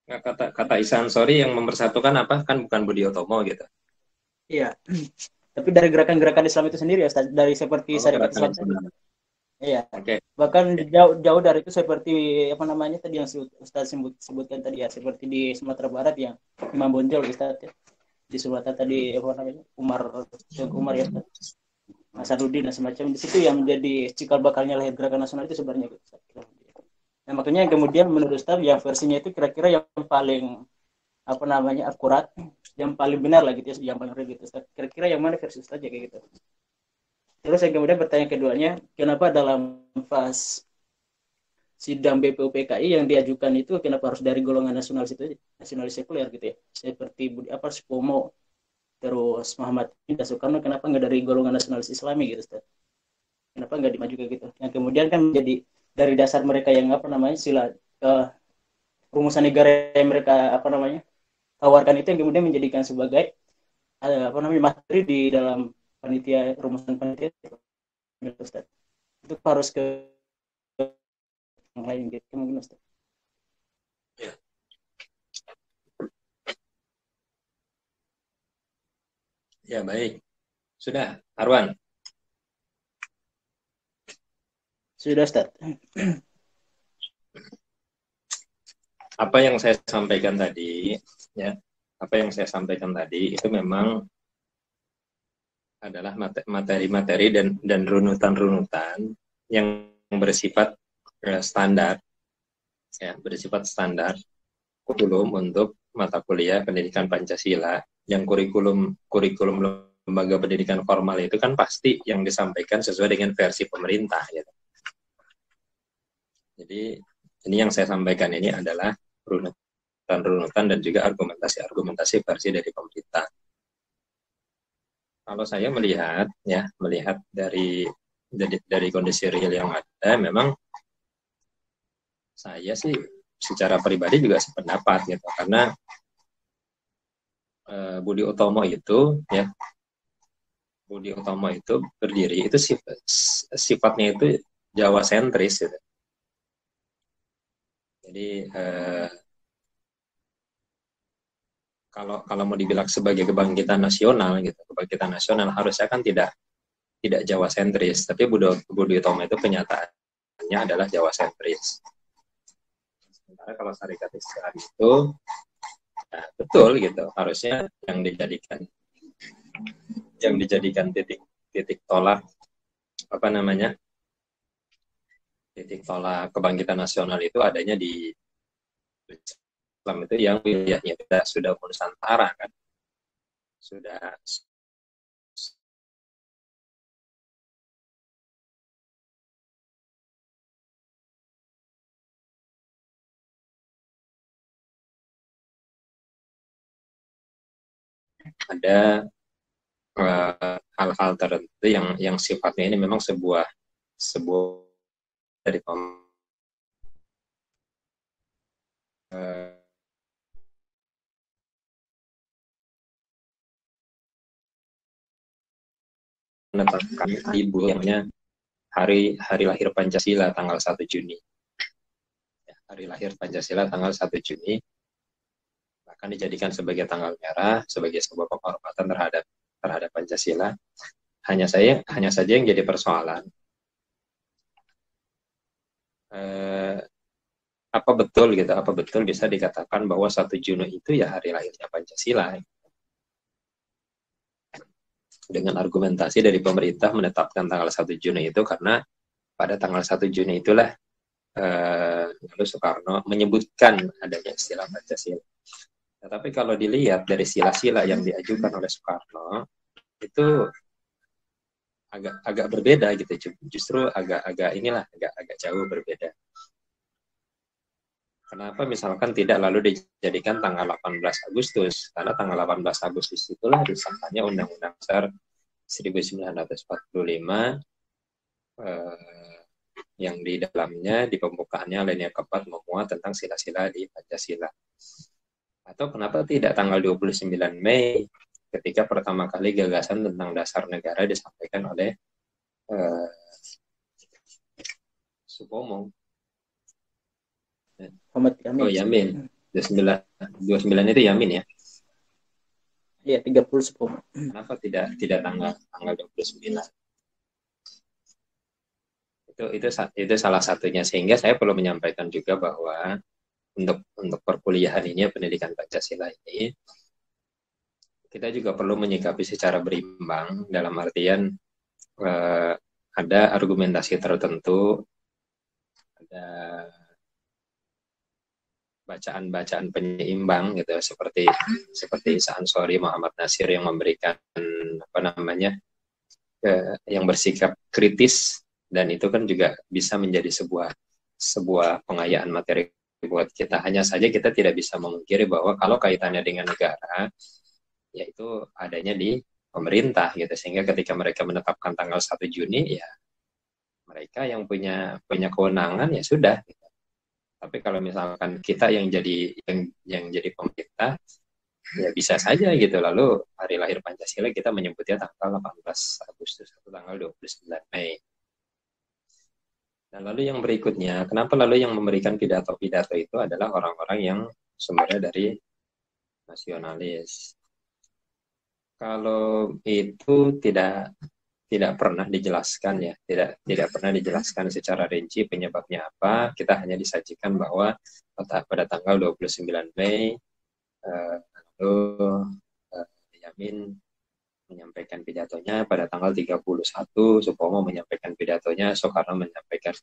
Nah, kata Sansori yang mempersatukan apa? Kan bukan Budi Utomo gitu. Iya. Tapi dari gerakan-gerakan Islam itu sendiri ya, Ustaz, dari seperti Serikat Islam tadi. Iya. Okay. Bahkan jauh dari itu seperti apa namanya tadi yang Ustaz sebutkan tadi ya, seperti di Sumatera Barat yang Imam Bonjol Ustaz ya. Di Sumatera tadi apa namanya? Umar ya Ustaz. Hasanuddin dan semacam, di situ yang menjadi cikal bakalnya lahir gerakan nasional itu sebenarnya gitu. Nah, makanya yang kemudian menurut Ustaz yang versinya itu kira-kira yang paling apa namanya akurat, yang paling benar lah gitu ya, yang paling real gitu Ustaz. Kira-kira yang mana versi Ustaz aja kayak gitu. Terus yang kemudian pertanyaan keduanya, kenapa dalam fase sidang BPUPKI yang diajukan itu kenapa harus dari golongan nasionalis itu, nasionalis sekuler gitu ya, seperti Supomo, terus Muhammad dan Soekarno, kenapa nggak dari golongan nasionalis Islami gitu Ustaz? Kenapa nggak dimajukan gitu? Yang kemudian kan menjadi dari dasar mereka yang apa namanya rumusan negara yang mereka apa namanya tawarkan itu yang kemudian menjadikan sebagai apa namanya materi di dalam panitia, rumusan panitia itu Ustaz. Itu harus ke yang lain gitu mungkin Ustaz. Ya. Ya, baik. Sudah, Arwan. Sudah Ustaz. Apa yang saya sampaikan tadi, ya, apa yang saya sampaikan tadi itu memang adalah materi-materi dan runutan-runutan yang bersifat standar, ya, bersifat standar kurikulum untuk mata kuliah pendidikan Pancasila. Yang kurikulum lembaga pendidikan formal itu kan pasti yang disampaikan sesuai dengan versi pemerintah, gitu. Jadi ini yang saya sampaikan ini adalah runutan dan juga argumentasi versi dari pemerintah. Kalau saya melihat dari dari kondisi real yang ada, memang saya sih secara pribadi juga sependapat gitu, karena Budi Utomo itu ya, Budi Utomo itu berdiri itu sifatnya itu Jawa sentris gitu. Jadi kalau mau dibilang sebagai kebangkitan nasional gitu, kebangkitan nasional harusnya kan tidak Jawa sentris, tapi Budi Utomo itu kenyataannya adalah Jawa sentris. Sementara kalau Sarekat Islam itu ya, betul gitu, harusnya yang dijadikan titik tolak apa namanya, titik tolak kebangkitan nasional itu adanya di Islam itu yang wilayahnya sudah Nusantara kan, sudah ada hal-hal tertentu yang sifatnya ini memang sebuah dari menetapkan libur yang hari lahir Pancasila tanggal 1 Juni. Hari lahir Pancasila tanggal 1 Juni akan dijadikan sebagai tanggal merah, sebagai sebuah penghormatan terhadap Pancasila. Hanya saja yang jadi persoalan, apa betul bisa dikatakan bahwa 1 Juni itu ya hari lahirnya Pancasila? Dengan argumentasi dari pemerintah menetapkan tanggal 1 Juni itu karena pada tanggal 1 Juni itulah lalu Soekarno menyebutkan adanya istilah Pancasila. Tetapi kalau dilihat dari sila-sila yang diajukan oleh Soekarno itu agak berbeda gitu, justru agak jauh berbeda. Kenapa misalkan tidak lalu dijadikan tanggal 18 Agustus? Karena tanggal 18 Agustus itulah disahkannya Undang-Undang Dasar 1945 yang di dalamnya di pembukaannya alinea keempat memuat tentang sila-sila di Pancasila. Atau kenapa tidak tanggal 29 Mei ketika pertama kali gagasan tentang dasar negara disampaikan oleh Supomo. Oh Yamin. 29 itu Yamin ya? Iya, 30 Supomo. Kenapa tidak tanggal 29? Itu salah satunya, sehingga saya perlu menyampaikan juga bahwa untuk perkuliahan ini, pendidikan Pancasila ini, kita juga perlu menyikapi secara berimbang, dalam artian ada argumentasi tertentu, ada bacaan-bacaan penyeimbang gitu, seperti Isa Ansori, Muhammad Nasir yang memberikan yang bersikap kritis, dan itu kan juga bisa menjadi sebuah pengayaan materi buat kita. Hanya saja kita tidak bisa memungkiri bahwa kalau kaitannya dengan negara, yaitu adanya di pemerintah gitu, sehingga ketika mereka menetapkan tanggal 1 Juni ya mereka yang punya kewenangan, ya sudah gitu. Tapi kalau misalkan kita yang jadi pemerintah, ya bisa saja gitu, lalu hari lahir Pancasila kita menyebutnya tanggal 18 Agustus atau tanggal 29 Mei. Nah, lalu yang berikutnya, kenapa lalu yang memberikan pidato-pidato itu adalah orang-orang yang sumbernya dari nasionalis? Kalau itu tidak pernah dijelaskan ya, tidak pernah dijelaskan secara rinci penyebabnya apa. Kita hanya disajikan bahwa pada tanggal 29 Mei lalu Yamin menyampaikan pidatonya, pada tanggal 31 Supomo menyampaikan pidatonya, Soekarno menyampaikan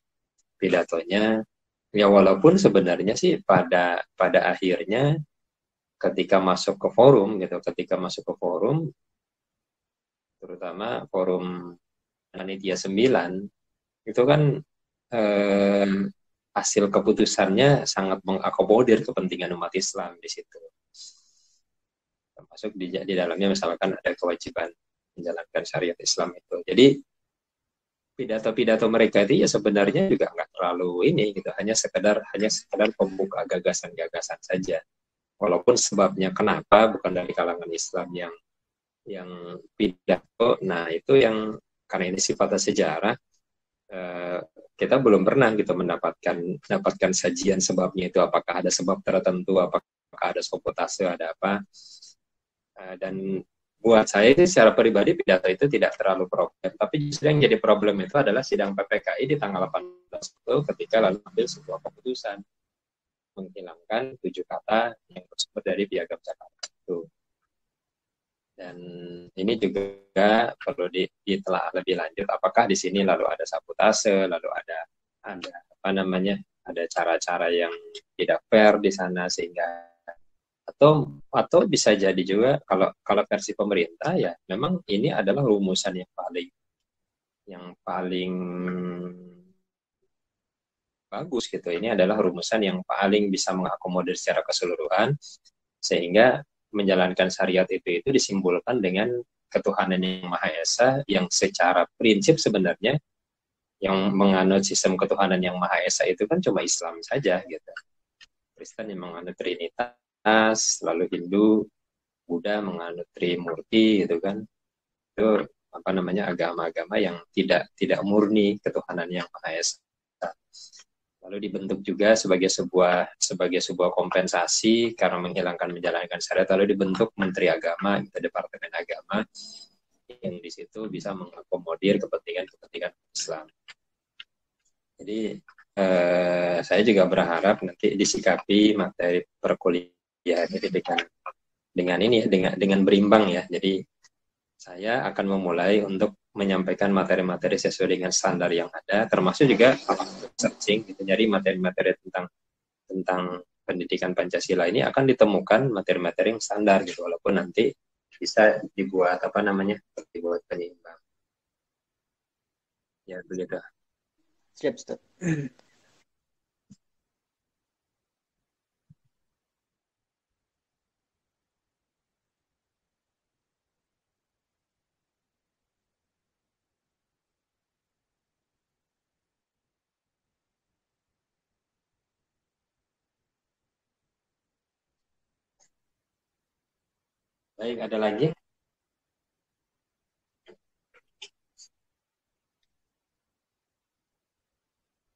pidatonya. Ya walaupun sebenarnya sih pada akhirnya ketika masuk ke forum terutama forum Panitia 9 itu kan hasil keputusannya sangat mengakomodir kepentingan umat Islam di situ. Termasuk di dalamnya misalkan ada kewajiban menjalankan syariat Islam itu. Jadi pidato-pidato mereka itu ya sebenarnya juga nggak terlalu ini gitu, hanya sekedar pembuka gagasan-gagasan saja. Walaupun sebabnya kenapa bukan dari kalangan Islam yang pidato, nah itu yang karena ini sifatnya sejarah, kita belum pernah gitu mendapatkan sajian sebabnya itu, apakah ada sebab tertentu, apakah ada sabotase, ada apa. Dan buat saya itu secara pribadi pidato itu tidak terlalu problem, tapi justru yang jadi problem itu adalah sidang PPKI di tanggal 18 itu ketika lalu ambil sebuah keputusan menghilangkan 7 kata yang tersebut dari Piagam Jakarta itu. Dan ini juga perlu ditelaah lebih lanjut, apakah di sini lalu ada sabotase, lalu ada apa namanya, ada cara-cara yang tidak fair di sana, sehingga atau bisa jadi juga kalau versi pemerintah ya memang ini adalah rumusan yang paling bagus gitu. Ini adalah rumusan yang paling bisa mengakomodir secara keseluruhan, sehingga menjalankan syariat itu disimpulkan dengan ketuhanan yang Maha Esa, yang secara prinsip sebenarnya yang menganut sistem ketuhanan yang Maha Esa itu kan cuma Islam saja gitu. Kristen yang menganut Trinitas, lalu Hindu, Buddha menganut Trimurti gitu kan. Itu apa namanya, agama-agama yang tidak murni ketuhanan yang Maha Esa. Lalu dibentuk juga sebagai sebuah kompensasi karena menjalankan syariat, lalu dibentuk Menteri Agama, gitu, Departemen Agama, yang di situ bisa mengakomodir kepentingan Islam. Jadi saya juga berharap nanti disikapi materi perkuliahan ini dengan berimbang ya. Jadi saya akan memulai untuk menyampaikan materi-materi sesuai dengan standar yang ada, termasuk juga searching gitu. Jadi materi-materi tentang pendidikan Pancasila ini akan ditemukan materi-materi yang standar gitu, walaupun nanti bisa dibuat penyimbang. Ya begitu. Siap, Ustaz. Baik, ada lagi?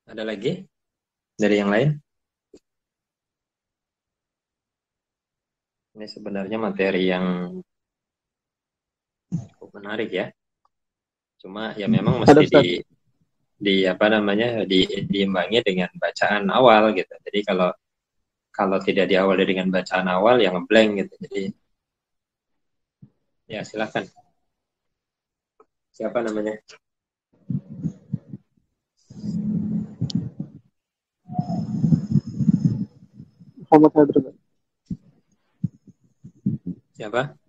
Ada lagi dari yang lain? Ini sebenarnya materi yang cukup menarik ya. Cuma ya memang mesti diimbangi dengan bacaan awal gitu. Jadi kalau tidak diawali dengan bacaan awal yang ngeblank gitu. Jadi ya silakan. Siapa namanya? Muhammad Hadrat. Siapa?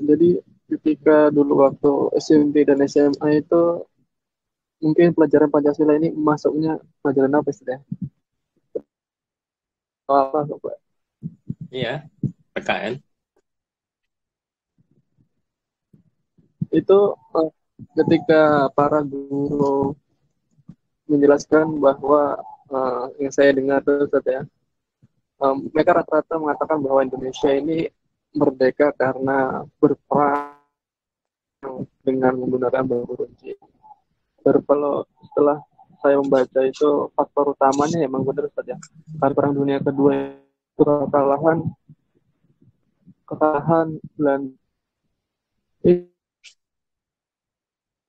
Jadi ketika dulu waktu SMP dan SMA itu mungkin pelajaran Pancasila ini masuknya pelajaran apa istilahnya? Apa Pak? Iya, PKN. Itu ketika para guru menjelaskan bahwa yang saya dengar itu ya, mereka rata-rata mengatakan bahwa Indonesia ini merdeka karena berperang dengan menggunakan bambu runcing. Kalau setelah saya membaca itu faktor utamanya emang benar saja. Karena Perang Dunia Kedua itu kekalahan Belanda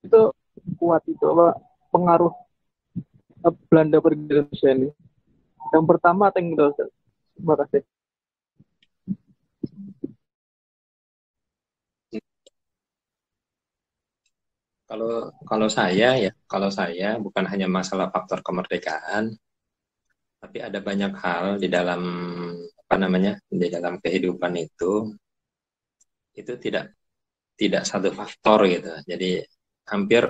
itu kuat itu apa pengaruh Belanda pergi ke Indonesia ini. Yang pertama tinggal. Terima kasih. Kalau saya bukan hanya masalah faktor kemerdekaan, tapi ada banyak hal di dalam kehidupan itu tidak satu faktor gitu. Jadi hampir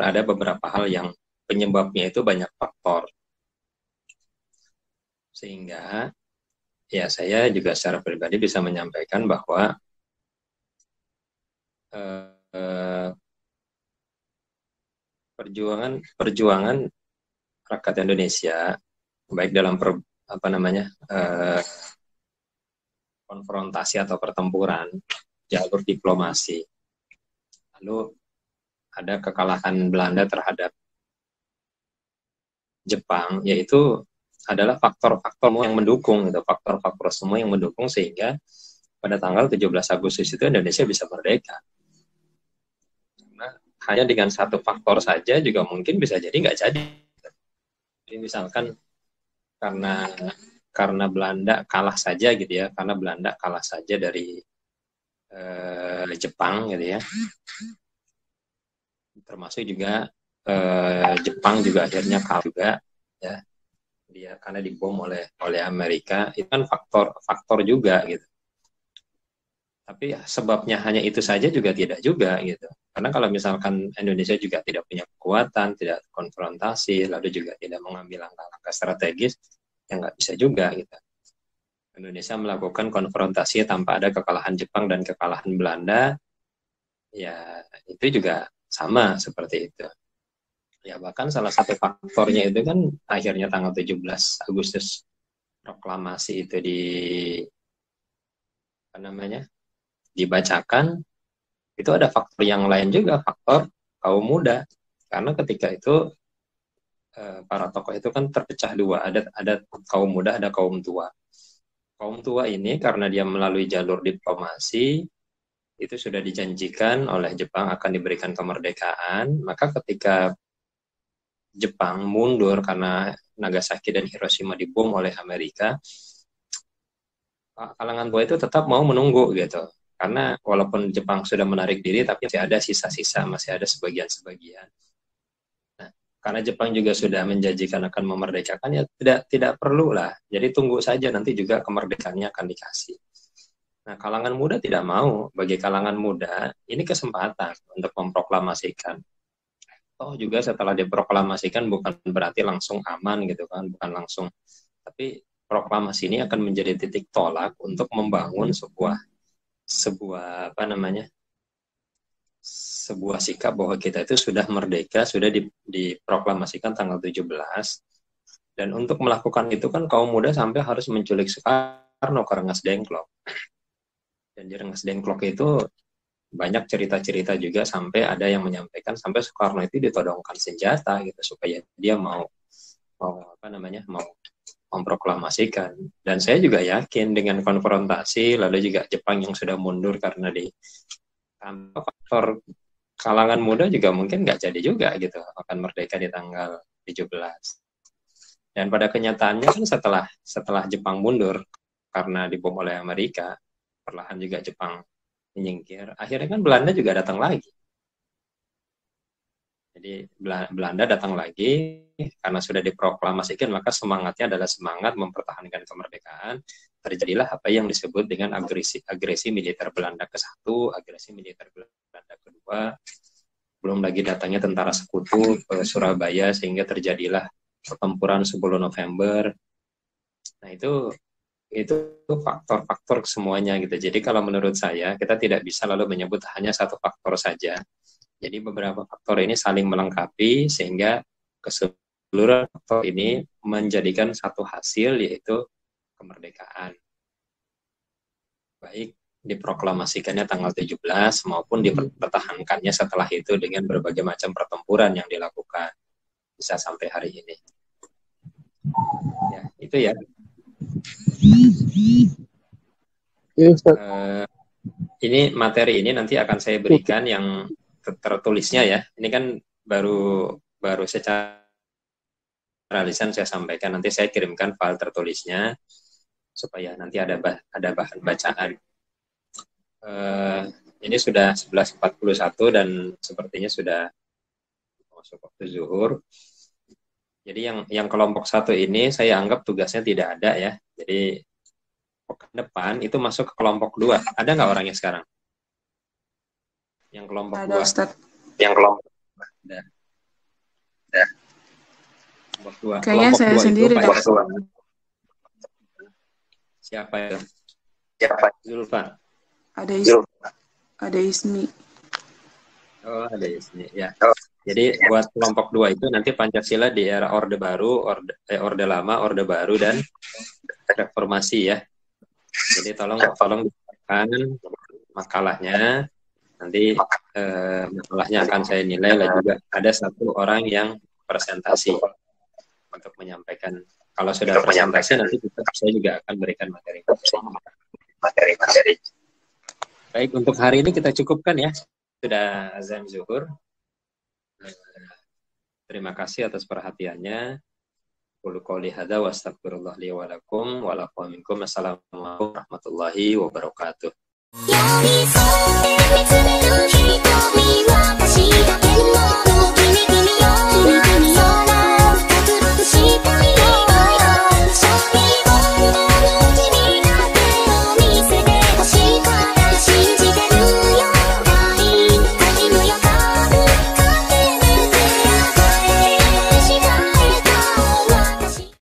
ada beberapa hal yang penyebabnya itu banyak faktor. Sehingga ya saya juga secara pribadi bisa menyampaikan bahwa eh, perjuangan rakyat Indonesia baik dalam konfrontasi atau pertempuran, jalur diplomasi. Lalu ada kekalahan Belanda terhadap Jepang, yaitu adalah faktor-faktor yang mendukung, gitu, faktor-faktor semua yang mendukung sehingga pada tanggal 17 Agustus itu Indonesia bisa merdeka. Karena hanya dengan satu faktor saja juga mungkin bisa jadi nggak jadi. Jadi misalkan karena Belanda kalah saja gitu ya, karena Belanda kalah saja dari Jepang gitu ya. Termasuk juga Jepang juga akhirnya kalah juga ya. Dia karena dibom oleh Amerika, itu kan faktor juga gitu. Tapi sebabnya hanya itu saja juga tidak juga gitu. Karena kalau misalkan Indonesia juga tidak punya kekuatan, tidak konfrontasi, lalu juga tidak mengambil langkah-langkah strategis, ya nggak bisa juga gitu. Indonesia melakukan konfrontasi tanpa ada kekalahan Jepang dan kekalahan Belanda, ya itu juga sama seperti itu. Ya bahkan salah satu faktornya itu kan akhirnya tanggal 17 Agustus proklamasi itu dibacakan, itu ada faktor yang lain juga, faktor kaum muda. Karena ketika itu para tokoh itu kan terpecah dua, ada kaum muda, ada kaum tua. Kaum tua ini karena dia melalui jalur diplomasi itu sudah dijanjikan oleh Jepang akan diberikan kemerdekaan, maka ketika Jepang mundur karena Nagasaki dan Hiroshima dibom oleh Amerika, kalangan tua itu tetap mau menunggu gitu. Karena walaupun Jepang sudah menarik diri, tapi masih ada sisa-sisa, masih ada sebagian-sebagian. Nah, karena Jepang juga sudah menjanjikan akan memerdekakan, ya tidak perlu lah. Jadi tunggu saja, nanti juga kemerdekaannya akan dikasih. Nah, kalangan muda tidak mau. Bagi kalangan muda, ini kesempatan untuk memproklamasikan. Oh juga setelah diproklamasikan bukan berarti langsung aman gitu kan, bukan langsung. Tapi proklamasi ini akan menjadi titik tolak untuk membangun sebuah sikap bahwa kita itu sudah merdeka, sudah diproklamasikan tanggal 17. Dan untuk melakukan itu kan kaum muda sampai harus menculik Soekarno ke Rengas Dengklok. Dan di Rengas Dengklok itu banyak cerita-cerita juga sampai ada yang menyampaikan sampai Soekarno itu ditodongkan senjata gitu supaya dia mau memproklamasikan. Dan saya juga yakin dengan konfrontasi lalu juga Jepang yang sudah mundur karena tanpa faktor kalangan muda juga mungkin nggak jadi juga gitu akan merdeka di tanggal 17. Dan pada kenyataannya kan setelah Jepang mundur karena dibom oleh Amerika, perlahan juga Jepang menyingkir. Akhirnya kan Belanda juga datang lagi. Jadi Belanda datang lagi karena sudah diproklamasikan, maka semangatnya adalah semangat mempertahankan kemerdekaan. Terjadilah apa yang disebut dengan agresi militer Belanda ke-1, agresi militer Belanda ke-2. Belum lagi datangnya tentara sekutu ke Surabaya sehingga terjadilah pertempuran 10 November. Nah, itu faktor-faktor semuanya gitu. Jadi kalau menurut saya kita tidak bisa lalu menyebut hanya satu faktor saja. Jadi beberapa faktor ini saling melengkapi sehingga keseluruhan faktor ini menjadikan satu hasil yaitu kemerdekaan. Baik diproklamasikannya tanggal 17 maupun dipertahankannya setelah itu dengan berbagai macam pertempuran yang dilakukan bisa sampai hari ini. Ya, itu ya. Ini materi ini nanti akan saya berikan yang tertulisnya ya. Ini kan baru secara lisan saya sampaikan. Nanti saya kirimkan file tertulisnya supaya nanti ada bahan bacaan. Ini sudah 11.41 dan sepertinya sudah masuk waktu zuhur. Jadi yang kelompok 1 ini saya anggap tugasnya tidak ada ya. Jadi pekan depan itu masuk ke kelompok 2. Ada nggak orangnya sekarang? Yang kelompok 2. Ada, Ustaz. Yang kelompok 2. Ada. Kelompok 2. Kayaknya kelompok saya 2 sendiri. Siapa itu? Zulfa. Ada Ismi. Oh, ada di sini. Ya. Jadi buat kelompok 2 itu nanti Pancasila di era Orde Baru, Orde Lama, Orde Baru, dan Reformasi ya. Jadi tolong dibuatkan makalahnya. Nanti makalahnya akan saya nilai. Dan juga ada satu orang yang presentasi untuk menyampaikan. Kalau sudah presentasi nanti saya juga akan berikan materi. Baik, untuk hari ini kita cukupkan ya. Sudah azan zuhur. Terima kasih atas perhatiannya. Qul qouli hadza wa astaghfirullah li wa lakum wa lakum minkum. Assalamualaikum warahmatullahi wabarakatuh.